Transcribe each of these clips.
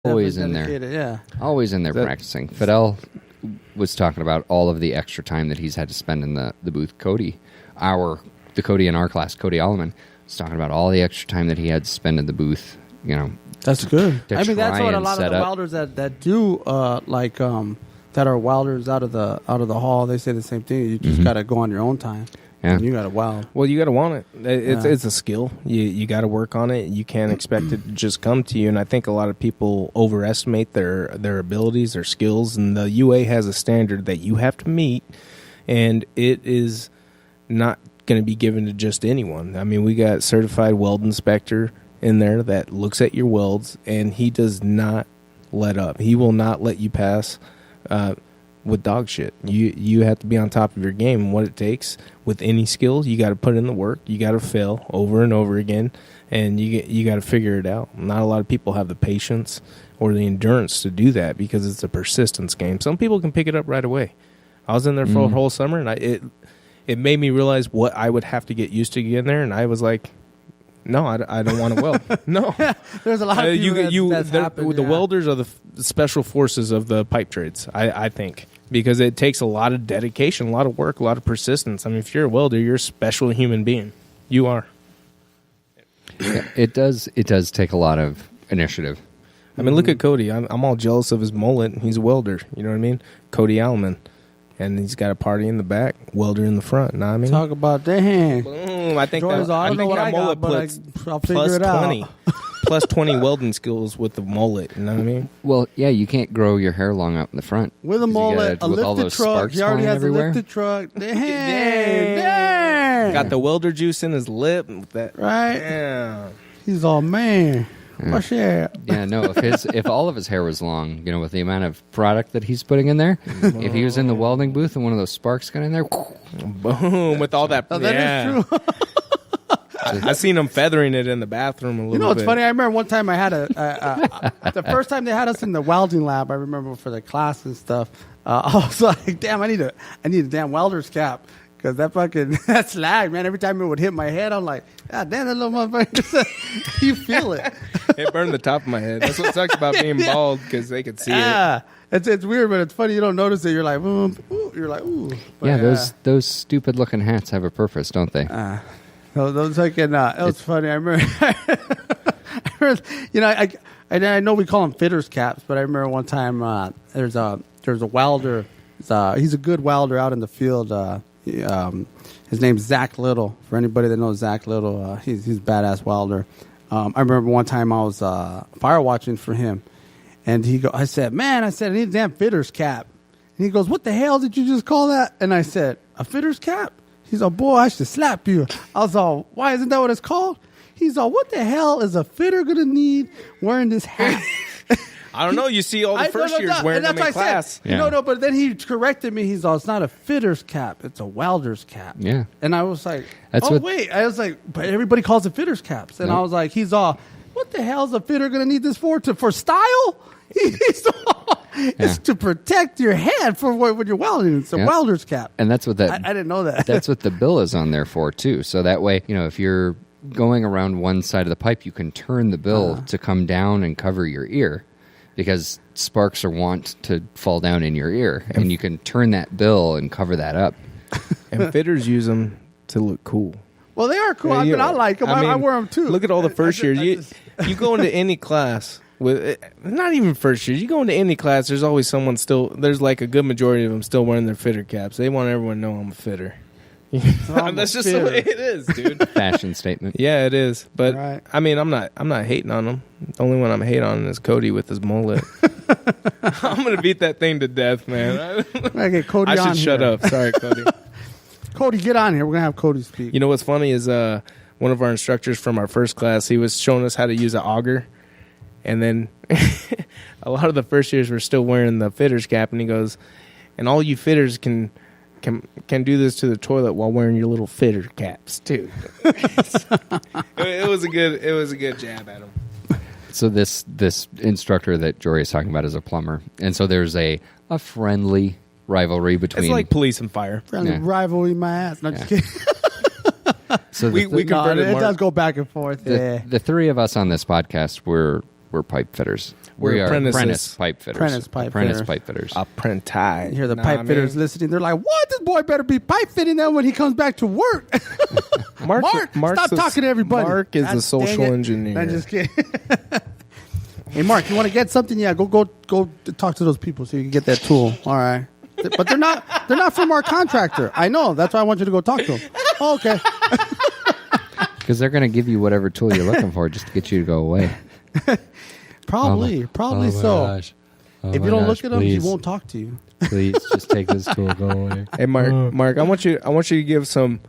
Always in there. Yeah. Always in there practicing. Fidel was talking about all of the extra time that he's had to spend in the booth. The Cody in our class, Cody Alleman, was talking about all the extra time that he had to spend in the booth. You know, that's good. I mean, that's what a lot of the up. welders that do that are welders out of the hall. They say the same thing. You just got to go on your own time. Yeah. And you got to weld. Well, you got to want it. It's a skill. You got to work on it. You can't expect it to just come to you. And I think a lot of people overestimate their abilities, their skills. And the UA has a standard that you have to meet, and it is not going to be given to just anyone. I mean, we got certified weld inspector in there that looks at your welds, and he does not let up. He will not let you pass with dog shit. You have to be on top of your game and what it takes with any skill. You got to put in the work. You got to fail over and over again, and you got to figure it out. Not a lot of people have the patience or the endurance to do that because it's a persistence game. Some people can pick it up right away. I was in there for a whole summer, and it made me realize what I would have to get used to getting there, and I was like, no, I don't want to weld. No. There's a lot of people that's happened, the welders are the special forces of the pipe trades, I think, because it takes a lot of dedication, a lot of work, a lot of persistence. I mean, if you're a welder, you're a special human being. You are. Yeah, it does take a lot of initiative. I mean, look at Cody. I'm all jealous of his mullet. He's a welder. You know what I mean? Cody Alleman. And he's got a party in the back, welder in the front. Know what I mean? Talk about that hand. Boom. I think Jordan's that mullet I'll figure it out. out. Plus 20 welding skills with the mullet. You know what I mean? Well, yeah, you can't grow your hair long up in the front. With a mullet, a with all lifted those truck. sparks He already flying has everywhere. a lifted truck. Dang. Got the welder juice in his lip. That, right? Yeah. He's all, man. What's that? Yeah, no. If all of his hair was long, you know, with the amount of product that he's putting in there, if he was in the welding booth and one of those sparks got in there, boom, with all that. That is true. I seen him feathering it in the bathroom a little bit. You know, it's funny. I remember one time I had the first time they had us in the welding lab. I remember for the class and stuff. I was like, damn, I need a damn welder's cap. Because that slag, man, every time it would hit my head, I'm like, God damn, that little motherfucker. You feel it. It burned the top of my head. That's what sucks about being bald, because they could see it. It's weird, but it's funny. You don't notice it. You're like, ooh. You're like, ooh. But, yeah, those stupid looking hats have a purpose, don't they? Those like, it was funny. I remember, you know, I know we call them fitters caps, but I remember one time there's a welder. He's a good welder out in the field. His name's Zach Little. For anybody that knows Zach Little, he's a badass welder. I remember one time I was fire watching for him, and I said, I need a damn fitter's cap. And he goes, what the hell did you just call that? And I said, a fitter's cap? He's all, boy, I should slap you. I was all, why isn't that what it's called? He's all, what the hell is a fitter gonna need wearing this hat? I don't know. You see all the first years wearing them in class. Yeah. No, but then he corrected me. He's all, it's not a fitter's cap. It's a welder's cap. Yeah. And I was like, wait. I was like, but everybody calls it fitter's caps. And I was like, he's all, what the hell is a fitter going to need this for style? It's to protect your head for when you're welding. It's a welder's cap. And that's what I didn't know that. That's what the bill is on there for, too. So that way, you know, if you're going around one side of the pipe, you can turn the bill to come down and cover your ear. Because sparks are wont to fall down in your ear, and you can turn that bill and cover that up. And fitters use them to look cool. Well, they are cool. I like them. I wear them too. Look at all the first years. You go into any class with, not even first years. You go into any class, there's always someone still. There's like a good majority of them still wearing their fitter caps. They want everyone to know I'm a fitter. That's just the way it is, dude. Fashion statement. Yeah, it is. But right. I mean, I'm not hating on him. The only one I'm hating on is Cody with his mullet. I'm gonna beat that thing to death, man. I get Cody. I should shut up. Sorry, Cody. Cody, get on here. We're gonna have Cody speak. You know what's funny is one of our instructors from our first class. He was showing us how to use an auger, and then a lot of the first years were still wearing the fitter's cap, and he goes, "And all you fitters can do this to the toilet while wearing your little fitter caps too." It was a good jab at him. So this instructor that Jory is talking about is a plumber, and so there's a friendly rivalry between. It's like police and fire. Friendly rivalry, my ass. Not just kidding. So it does go back and forth. The three of us on this podcast were we're pipe fitters. We're We are apprentices. apprentice pipe fitters. Apprentice pipe fitters. Apprentice. You hear the pipe fitters listening. They're like, "What? This boy better be pipe fitting them when he comes back to work." Mark, stop talking to everybody. Mark is God a social dang it. engineer. I'm just kidding. Hey, Mark, you want to get something? Yeah, go talk to those people so you can get that tool. All right, but they're not from our contractor. I know. That's why I want you to go talk to them. Oh, okay. Because they're going to give you whatever tool you're looking for just to get you to go away. Probably so. Gosh. Oh If my you don't gosh, look at him, he please. won't talk to you. Please just take this tool, go away. Hey, Mark, I want you to give some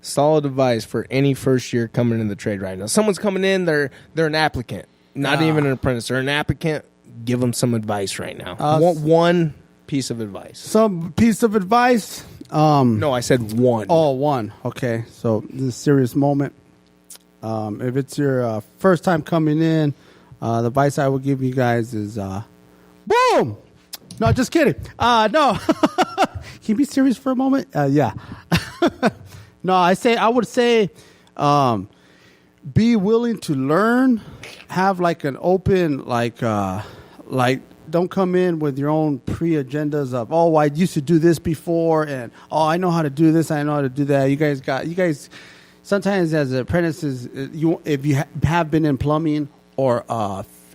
solid advice for any first year coming in the trade right now. Someone's coming in, they're an applicant, not even an apprentice. They're an applicant. Give them some advice right now. One piece of advice. Some piece of advice. No, I said one. Oh, one. Okay, so this is a serious moment. If it's your first time coming in, the advice I would give you guys is, boom! No, just kidding. No. Can you be serious for a moment? Yeah. No, I would say, be willing to learn. Have like an open, like don't come in with your own pre-agendas of, oh, I used to do this before, and oh, I know how to do this, I know how to do that. You guys. Sometimes as apprentices, if you have been in plumbing or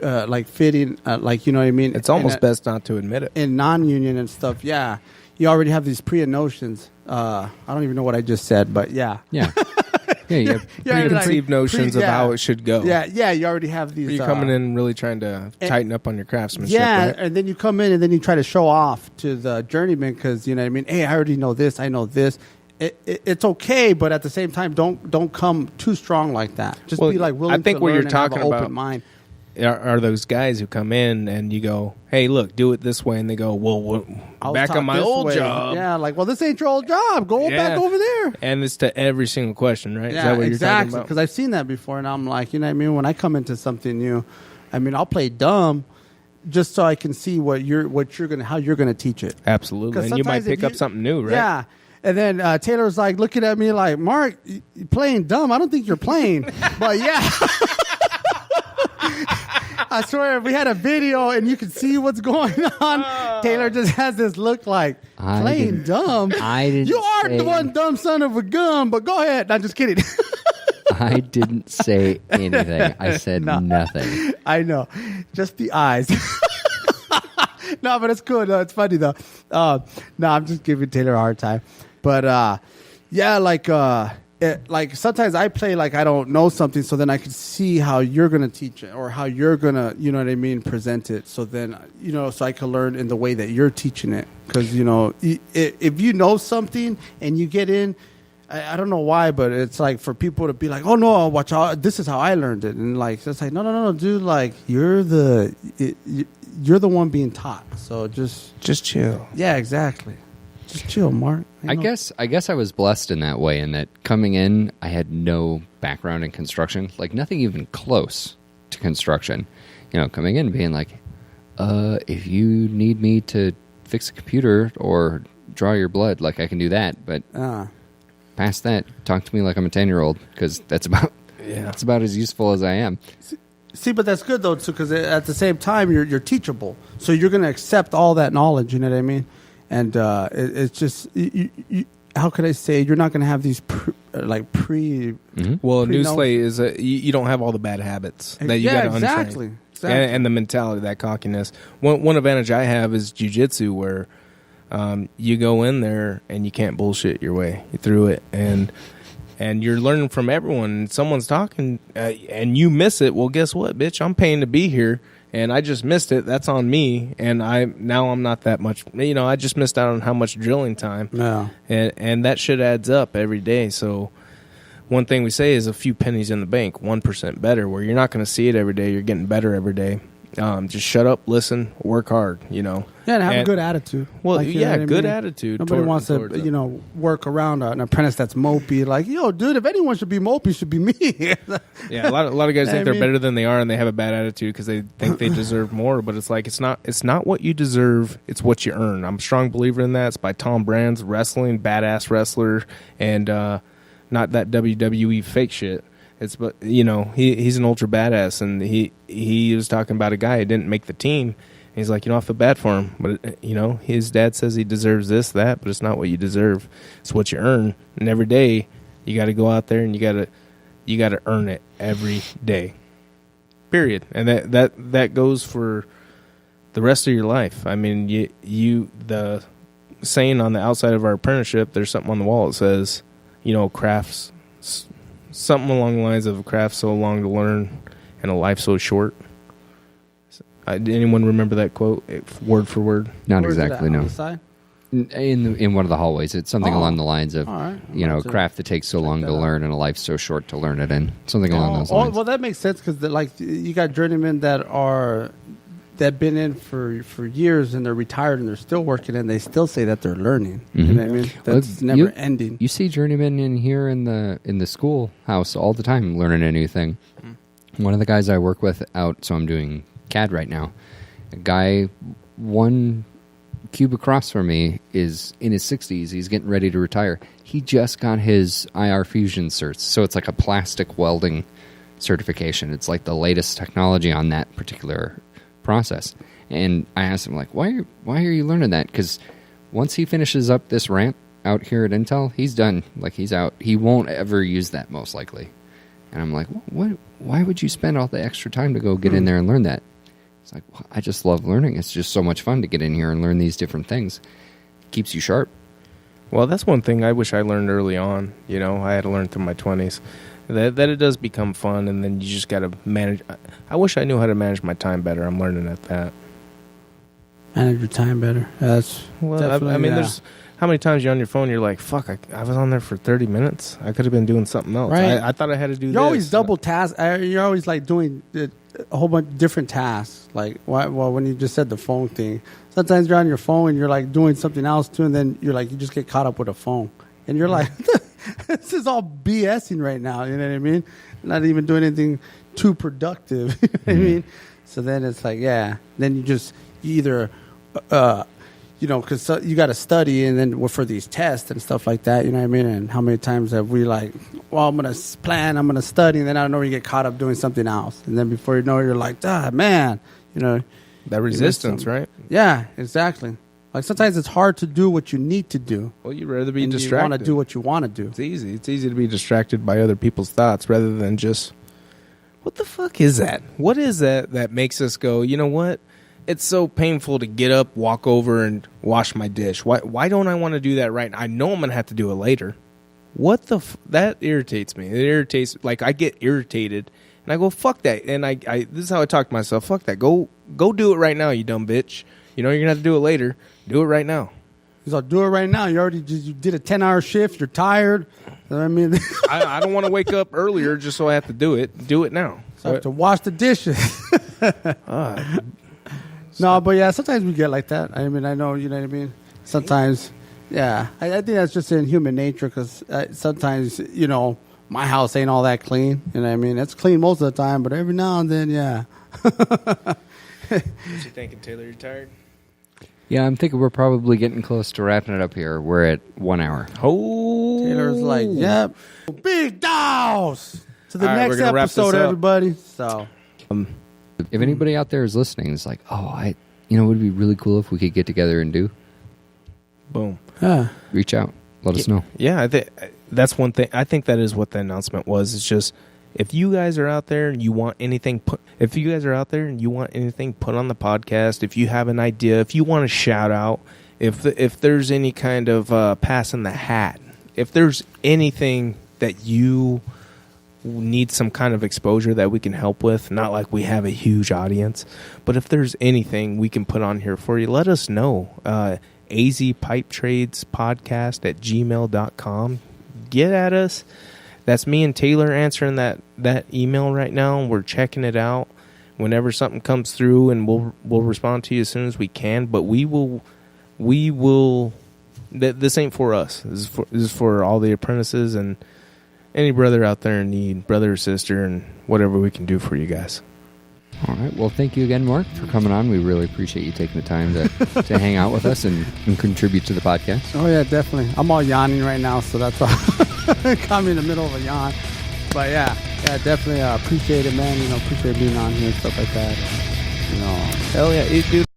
like fitting, like, you know what I mean? It's almost best not to admit it. In non-union and stuff, yeah. You already have these pre-notions. I don't even know what I just said, but yeah. Yeah. Yeah, you have Preconceived notions of how it should go. Yeah, you already have these. Are you coming in really trying to tighten up on your craftsmanship? Yeah, right? and then you come in and then you try to show off to the journeyman because, you know what I mean? Hey, I already know this, I know this. It's okay, but at the same time, don't come too strong like that. Just be like willing I think to what learn you're and have talking an about open mind. Are those guys who come in and you go, hey, look, do it this way, and they go, well, back on my old job. Yeah, like, well, this ain't your old job. Go back over there. And it's to every single question, right? Yeah, Is that what exactly. you're talking about? Because I've seen that before, and I'm like, you know what I mean? When I come into something new, I mean, I'll play dumb just so I can see how you're gonna teach it. Absolutely, and you might pick up something new, right? Yeah. And then Taylor's like looking at me like, Mark, you playing dumb. I don't think you're playing. But yeah. I swear, if we had a video and you could see what's going on, Taylor just has this look like, playing dumb. You are the one dumb son of a gun, but go ahead. I'm just kidding. I didn't say anything. I said nothing. I know. Just the eyes. No, but it's cool. No, it's funny, though. No, I'm just giving Taylor a hard time. But, yeah, like sometimes I play like I don't know something, so then I can see how you're going to teach it or how you're going to, you know what I mean, present it. So then, you know, so I can learn in the way that you're teaching it. Because, you know, if you know something and you get in, I don't know why, but it's like for people to be like, oh, no, watch out. This is how I learned it. And like, it's like, no, dude, like you're the one being taught. So just chill. Yeah, exactly. Just chill, Mark. I guess I was blessed in that way, in that coming in, I had no background in construction, like nothing even close to construction. You know, coming in being like, if you need me to fix a computer or draw your blood, like I can do that, but past that, talk to me like I'm a 10-year-old, because that's about as useful as I am. See, but that's good though, too, because at the same time you're teachable, so you're going to accept all that knowledge. You know what I mean? And it's just, how could I say, you're not going to have these pre. Well, Newslay is you don't have all the bad habits that you got to exactly. And the mentality, that cockiness. One advantage I have is jiu-jitsu, where you go in there and you can't bullshit your way through it, and you're learning from everyone. Someone's talking and you miss it. Well, guess what, bitch? I'm paying to be here. And I just missed it. That's on me. And now I'm not that much. You know, I just missed out on how much drilling time. Yeah. And that shit adds up every day. So one thing we say is a few pennies in the bank, 1% better, where you're not going to see it every day. You're getting better every day. Just shut up, listen, work hard, you know. Yeah, and have a good attitude. Well, like, you know what I good mean? attitude. Nobody wants to, you know, work around an apprentice that's mopey. Like, yo, dude, if anyone should be mopey, it should be me. Yeah, a lot of guys think they're better than they are, and they have a bad attitude because they think they deserve more. But it's like it's not what you deserve; it's what you earn. I'm a strong believer in that. It's by Tom Brands, wrestling, badass wrestler, and not that WWE fake shit. But he's an ultra badass, and he was talking about a guy who didn't make the team. He's like, I feel bad for him, but his dad says he deserves this, that, but it's not what you deserve. It's what you earn. And every day you got to go out there and you got to earn it every day. Period. And that goes for the rest of your life. I mean, the saying on the outside of our apprenticeship, there's something on the wall that says, crafts, something along the lines of craft so long to learn and a life so short. Anyone remember that quote, word for word? Not Where is it exactly, at? no. On the side? In one of the hallways. It's something along the lines of, All right. craft that takes so long to learn and a life so short to learn it in. Something along those lines. Well, that makes sense because you got journeymen that been in for years and they're retired and they're still working and they still say that they're learning. Mm-hmm. You know what I mean? That's never ending. You see journeymen in here in the schoolhouse all the time learning a new thing. One of the guys I work with out, so I'm doing CAD right now. A guy, one cube across from me, is in his 60s. He's getting ready to retire. He just got his IR Fusion certs, so it's like a plastic welding certification. It's like the latest technology on that particular process. And I asked him, like, why are you learning that? Because once he finishes up this ramp out here at Intel, he's done. Like, he's out. He won't ever use that, most likely. And I'm like, what? Why would you spend all the extra time to go get in there and learn that? It's like, well, I just love learning. It's just so much fun to get in here and learn these different things. Keeps you sharp. Well, that's one thing I wish I learned early on. I had to learn through my 20s. That it does become fun, and then you just got to manage. I wish I knew how to manage my time better. I'm learning at that. Manage your time better. That's there's how many times you're on your phone, you're like, fuck, I was on there for 30 minutes. I could have been doing something else. Right. I thought I had to do this. You're always double task. You're always like doing a whole bunch of different tasks. Like, when you just said the phone thing, sometimes you're on your phone and you're like doing something else too, and then you just get caught up with a phone, and you're like, this is all BSing right now. You know what I mean? Not even doing anything too productive. You know what I mean? So then it's like, then you either because you got to study, and then for these tests and stuff like that, you know what I mean? And how many times have we I'm going to plan, I'm going to study, and then I don't know, you get caught up doing something else. And then before you know it, you're like, man, that resistance, right? Yeah, exactly. Like, sometimes it's hard to do what you need to do. Well, you'd rather be distracted. You want to do what you want to do. It's easy. It's easy to be distracted by other people's thoughts rather than just, what the fuck is that? What is that makes us go, you know what? It's so painful to get up, walk over, and wash my dish. Why don't I want to do that right now? I know I'm going to have to do it later. What the that irritates me. It irritates, like, I get irritated, and I go, fuck that. And I this is how I talk to myself. Fuck that. Go do it right now, you dumb bitch. You're going to have to do it later. Do it right now. He's like, do it right now. You did a 10-hour shift. You're tired. I mean, I don't want to wake up earlier just so I have to do it. Do it now. So I have to wash the dishes. No, but yeah, sometimes we get like that. I mean, I know, you know what I mean? Sometimes, yeah. I think that's just in human nature because sometimes, my house ain't all that clean. You know what I mean? It's clean most of the time, but every now and then, yeah. What you thinking, Taylor? You tired? Yeah, I'm thinking we're probably getting close to wrapping it up here. We're at 1 hour. Oh. Taylor's like, yep. Big dogs! To the all right, next episode, everybody. So... If anybody out there is listening, it's like, it would be really cool if we could get together and do. Boom. Yeah. Reach out. Let us know. Yeah, I think that's one thing. I think that is what the announcement was. It's just, if you guys are out there and you want anything put on the podcast, if you have an idea, if you want a shout out, if there's any kind of pass in the hat, if there's anything that you need some kind of exposure that we can help with, not like we have a huge audience, but if there's anything we can put on here for you, let us know. azpipetradespodcast@gmail.com. Get at us. That's me and Taylor answering that email right now. We're checking it out. Whenever something comes through, and we'll respond to you as soon as we can, but we will this ain't for us. This is for all the apprentices and any brother out there in need, brother or sister, and whatever we can do for you guys. All right. Well, thank you again, Mark, for coming on. We really appreciate you taking the time to hang out with us and contribute to the podcast. Oh, yeah, definitely. I'm all yawning right now, so that's why I caught me in the middle of a yawn. But, yeah. Yeah, definitely appreciate it, man. Appreciate being on here and stuff like that. Hell yeah, dude.